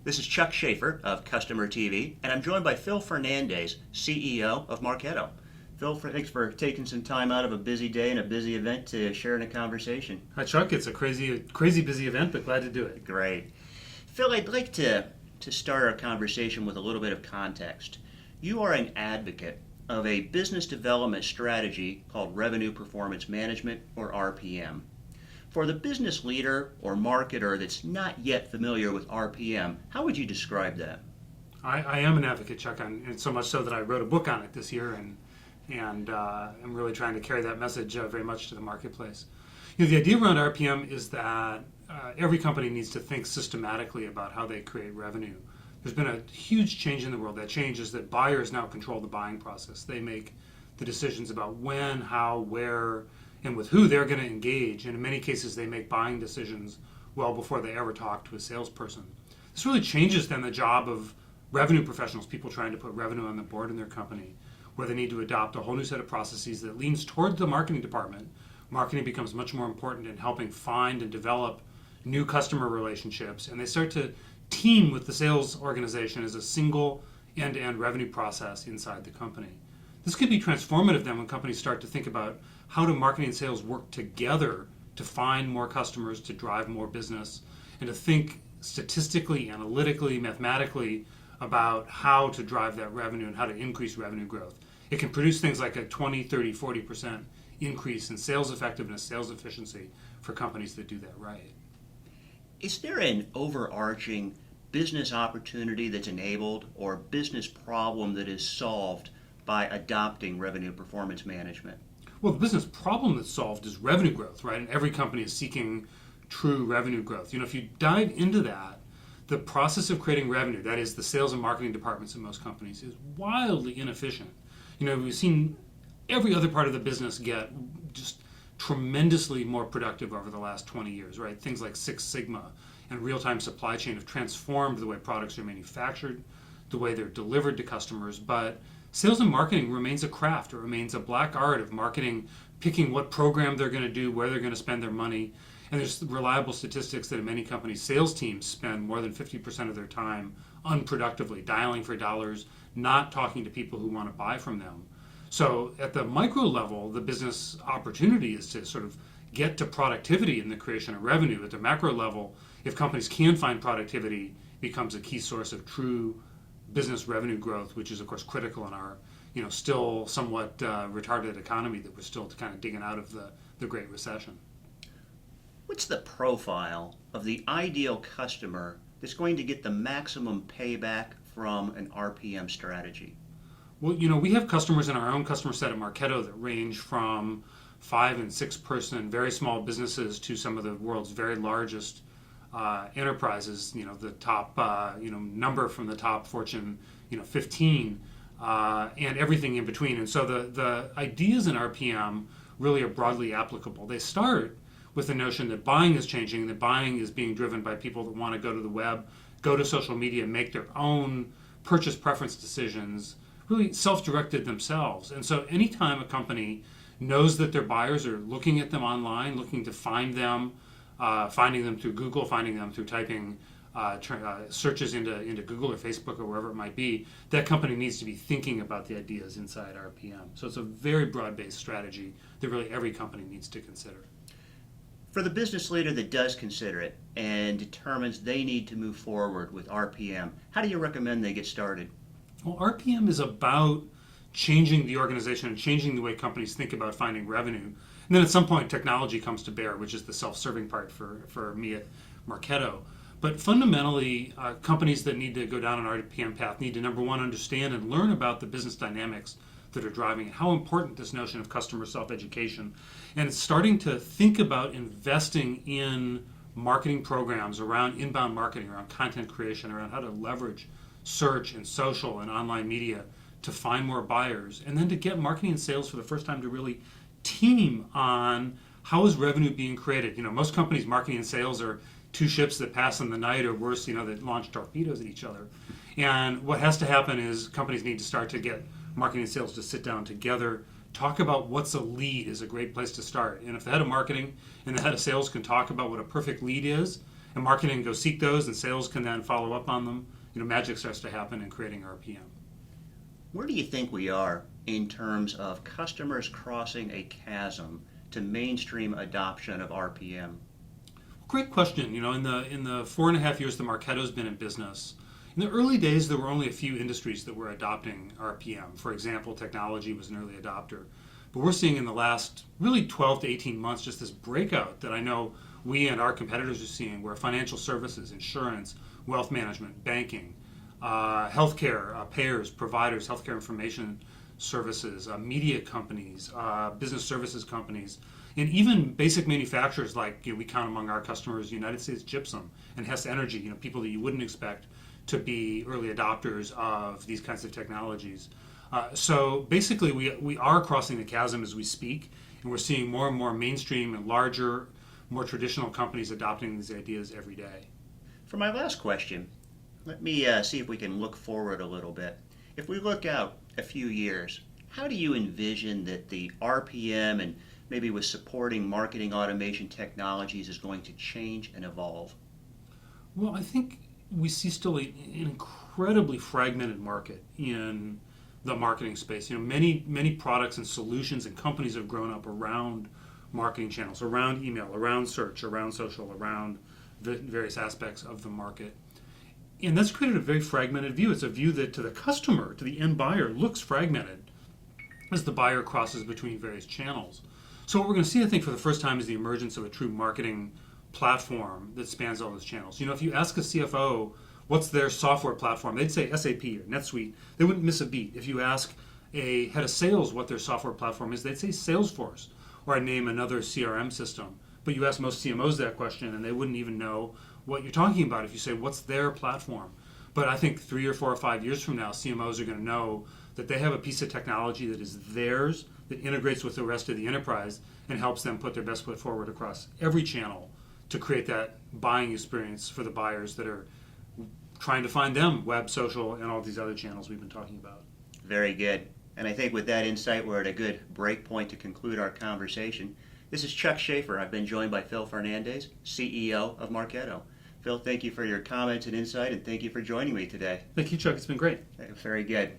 This is Chuck Schaefer of Customer TV, and I'm joined by Phil Fernandez, CEO of Marketo. Phil, thanks for taking some time out of a busy day and a busy event to share in a conversation. Hi, Chuck. It's a crazy busy event, but glad to do it. Great. Phil, I'd like to start our conversation with a little bit of context. You are an advocate of a business development strategy called Revenue Performance Management, or RPM. For the business leader or marketer that's not yet familiar with RPM, how would you describe that? I am an advocate, Chuck, and so much so that I wrote a book on it this year, and I'm really trying to carry that message very much to the marketplace. The idea around RPM is that every company needs to think systematically about how they create revenue. There's been a huge change in the world. That change is that buyers now control the buying process. They make the decisions about when, how, where, and with who they're going to engage. And in many cases, they make buying decisions well before they ever talk to a salesperson. This really changes then the job of revenue professionals, people trying to put revenue on the board in their company, where they need to adopt a whole new set of processes that leans toward the marketing department. Marketing becomes much more important in helping find and develop new customer relationships, and they start to team with the sales organization as a single end-to-end revenue process inside the company. This could be transformative then when companies start to think about how do marketing and sales work together to find more customers, to drive more business, and to think statistically, analytically, mathematically about how to drive that revenue and how to increase revenue growth. It can produce things like a 20, 30, 40% increase in sales effectiveness, sales efficiency for companies that do that right. Is there an overarching business opportunity that's enabled or business problem that is solved by adopting revenue performance management? Well, the business problem that's solved is revenue growth, right? And every company is seeking true revenue growth. If you dive into that, the process of creating revenue, that is the sales and marketing departments in most companies, is wildly inefficient. We've seen every other part of the business get just tremendously more productive over the last 20 years, right? Things like Six Sigma and real-time supply chain have transformed the way products are manufactured, the way they're delivered to customers, but sales and marketing remains a craft. It remains a black art of marketing, picking what program they're going to do, where they're going to spend their money. And there's reliable statistics that in many companies, sales teams spend more than 50% of their time unproductively, dialing for dollars, not talking to people who want to buy from them. So at the micro level, the business opportunity is to sort of get to productivity in the creation of revenue. At the macro level, if companies can find productivity, it becomes a key source of true business revenue growth, which is of course critical in our still somewhat retarded economy that we're still kind of digging out of the Great Recession. What's the profile of the ideal customer that's going to get the maximum payback from an RPM strategy? Well, we have customers in our own customer set at Marketo that range from 5 and 6 person, very small businesses to some of the world's very largest enterprises. The top number from the top Fortune 15, and everything in between. And so the ideas in RPM really are broadly applicable. They start with the notion that buying is changing, that buying is being driven by people that want to go to the web, go to social media, make their own purchase preference decisions, really self-directed themselves. And so anytime a company knows that their buyers are looking at them online, looking to find them, finding them through Google, finding them through typing searches into Google or Facebook or wherever it might be, that company needs to be thinking about the ideas inside RPM. So it's a very broad-based strategy that really every company needs to consider. For the business leader that does consider it and determines they need to move forward with RPM, how do you recommend they get started? Well, RPM is about changing the organization and changing the way companies think about finding revenue. And then at some point, technology comes to bear, which is the self-serving part for me at Marketo. But fundamentally, companies that need to go down an RPM path need to, number one, understand and learn about the business dynamics that are driving it, how important this notion of customer self-education. And it's starting to think about investing in marketing programs around inbound marketing, around content creation, around how to leverage search and social and online media to find more buyers, and then to get marketing and sales for the first time to really team on how is revenue being created. Most companies, marketing and sales are two ships that pass in the night, or worse, that launch torpedoes at each other. And what has to happen is companies need to start to get marketing and sales to sit down together, talk about what's a lead is a great place to start. And if the head of marketing and the head of sales can talk about what a perfect lead is, and marketing can go seek those, and sales can then follow up on them. Magic starts to happen in creating RPM. Where do you think we are in terms of customers crossing a chasm to mainstream adoption of RPM? Great question. In the 4.5 years that Marketo's been in business, in the early days there were only a few industries that were adopting RPM. For example, technology was an early adopter. But we're seeing in the last really 12 to 18 months just this breakout that I know we and our competitors are seeing, where financial services, insurance, wealth management, banking, healthcare, payers, providers, healthcare information services, media companies, business services companies, and even basic manufacturers like we count among our customers United States Gypsum and Hess Energy, people that you wouldn't expect to be early adopters of these kinds of technologies. So basically we are crossing the chasm as we speak, and we're seeing more and more mainstream and larger, more traditional companies adopting these ideas every day. For my last question, let me see if we can look forward a little bit. If we look out a few years, how do you envision that the RPM and maybe with supporting marketing automation technologies is going to change and evolve? Well, I think we see still an incredibly fragmented market in the marketing space. Many products and solutions and companies have grown up around marketing channels, around email, around search, around social, around the various aspects of the market. And that's created a very fragmented view. It's a view that to the customer, to the end buyer, looks fragmented as the buyer crosses between various channels. So what we're going to see, I think, for the first time is the emergence of a true marketing platform that spans all those channels. If you ask a CFO what's their software platform, they'd say SAP or NetSuite. They wouldn't miss a beat. If you ask a head of sales what their software platform is, they'd say Salesforce, or I'd name another CRM system. But you ask most CMOs that question, and they wouldn't even know what you're talking about if you say, what's their platform? But I think 3 or 4 or 5 years from now, CMOs are going to know that they have a piece of technology that is theirs, that integrates with the rest of the enterprise, and helps them put their best foot forward across every channel to create that buying experience for the buyers that are trying to find them, web, social, and all these other channels we've been talking about. Very good. And I think with that insight, we're at a good break point to conclude our conversation. This is Chuck Schaefer. I've been joined by Phil Fernandez, CEO of Marketo. Phil, thank you for your comments and insight, and thank you for joining me today. Thank you, Chuck. It's been great. Very good.